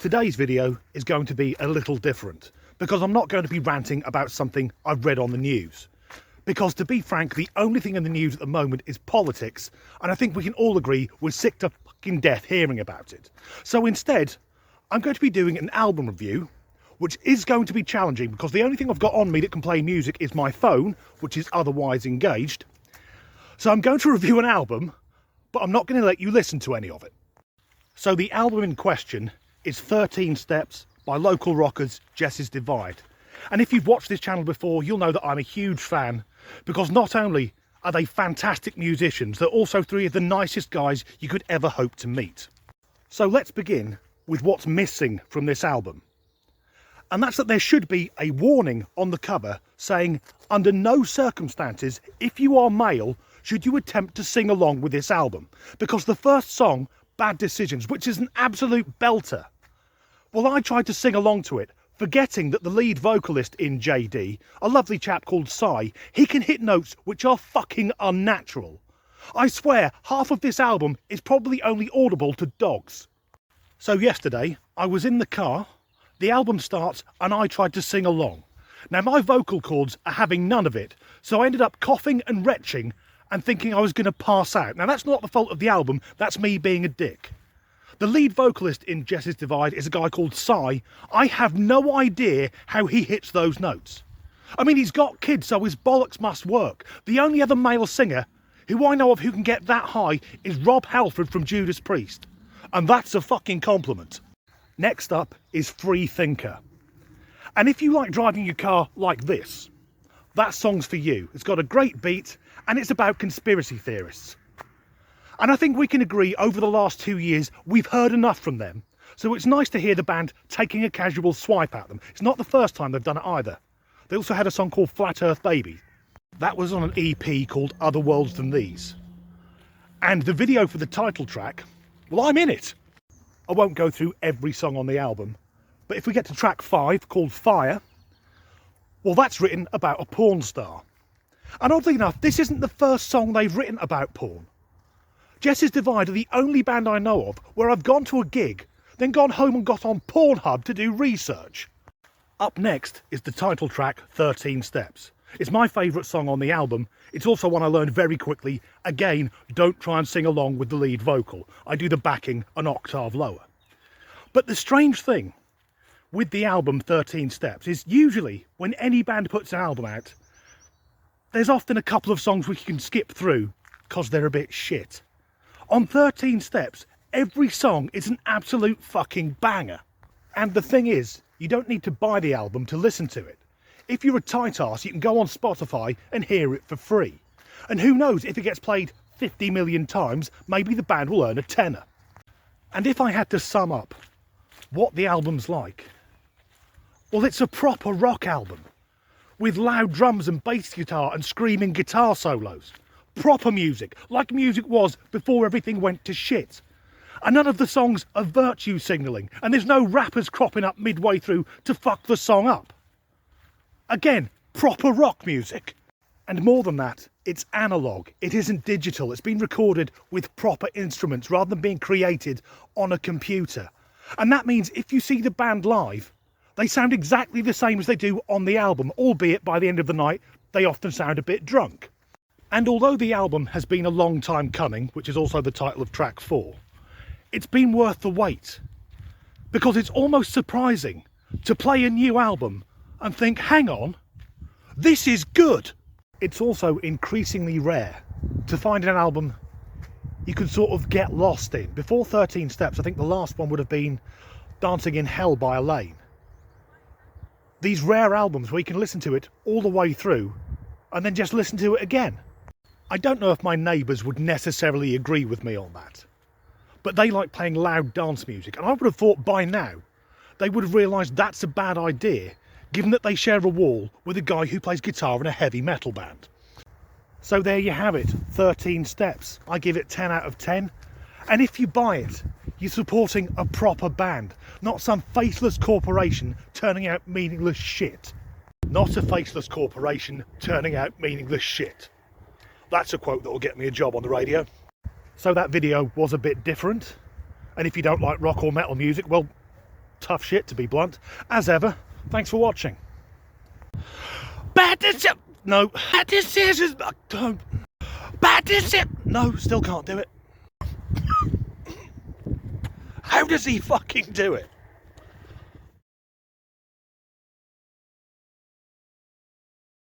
Today's video is going to be a little different because I'm not going to be ranting about something I've read on the news. Because to be frank, the only thing in the news at the moment is politics, and I think we can all agree we're sick to fucking death hearing about it. So instead, I'm going to be doing an album review, which is going to be challenging because the only thing I've got on me that can play music is my phone, which is otherwise engaged. So I'm going to review an album, but I'm not going to let you listen to any of it. So the album in question is 13 Steps by local rockers Jess's Divide. And if you've watched this channel before, you'll know that I'm a huge fan because not only are they fantastic musicians, they're also three of the nicest guys you could ever hope to meet. So let's begin with what's missing from this album. And that's that there should be a warning on the cover saying, under no circumstances, if you are male, should you attempt to sing along with this album. Because the first song, Bad Decisions, which is an absolute belter, well, I tried to sing along to it, forgetting that the lead vocalist in JD, a lovely chap called Cy, he can hit notes which are fucking unnatural. I swear, half of this album is probably only audible to dogs. So yesterday, I was in the car, the album starts, and I tried to sing along. Now my vocal cords are having none of it, so I ended up coughing and retching and thinking I was going to pass out. Now that's not the fault of the album, that's me being a dick. The lead vocalist in Jess's Divide is a guy called Cy. I have no idea how he hits those notes. I mean, he's got kids, so his bollocks must work. The only other male singer who I know of who can get that high is Rob Halford from Judas Priest. And that's a fucking compliment. Next up is Free Thinker. And if you like driving your car like this, that song's for you. It's got a great beat and it's about conspiracy theorists. And I think we can agree over the last 2 years we've heard enough from them, so it's nice to hear the band taking a casual swipe at them. It's not the first time they've done it either. They also had a song called Flat Earth Baby. That was on an EP called Other Worlds Than These. And the video for the title track, well, I'm in it. I won't go through every song on the album, but if we get to track 5 called Fire, well, that's written about a porn star. And oddly enough, this isn't the first song they've written about porn. Jess's Divide are the only band I know of where I've gone to a gig, then gone home and got on Pornhub to do research. Up next is the title track, 13 Steps. It's my favourite song on the album. It's also one I learned very quickly. Again, don't try and sing along with the lead vocal. I do the backing an octave lower. But the strange thing with the album 13 Steps is usually when any band puts an album out, there's often a couple of songs which you can skip through because they're a bit shit. On 13 Steps, every song is an absolute fucking banger. And the thing is, you don't need to buy the album to listen to it. If you're a tight arse, you can go on Spotify and hear it for free. And who knows, if it gets played 50 million times, maybe the band will earn a tenner. And if I had to sum up what the album's like, well, it's a proper rock album with loud drums and bass guitar and screaming guitar solos. Proper music, like music was before everything went to shit. And none of the songs are virtue signalling, and there's no rappers cropping up midway through to fuck the song up. Again, proper rock music. And more than that, it's analogue. It isn't digital. It's been recorded with proper instruments rather than being created on a computer. And that means if you see the band live, they sound exactly the same as they do on the album, albeit by the end of the night, they often sound a bit drunk. And although the album has been a long time coming, which is also the title of track 4, it's been worth the wait. Because it's almost surprising to play a new album and think, hang on, this is good. It's also increasingly rare to find an album you can sort of get lost in. Before 13 Steps, I think the last one would have been Dancing in Hell by Elaine. These rare albums where you can listen to it all the way through and then just listen to it again. I don't know if my neighbours would necessarily agree with me on that, but they like playing loud dance music, and I would have thought by now they would have realised that's a bad idea, given that they share a wall with a guy who plays guitar in a heavy metal band. So there you have it, 13 Steps. I give it 10 out of 10, and if you buy it, you're supporting a proper band, not some faceless corporation turning out meaningless shit. Not a faceless corporation turning out meaningless shit. That's a quote that will get me a job on the radio. So that video was a bit different, and if you don't like rock or metal music, well, tough shit, to be blunt. As ever, thanks for watching. Bad decision. No. Bad decisions. Don't. Bad decision. No, still can't do it. How does he fucking do it?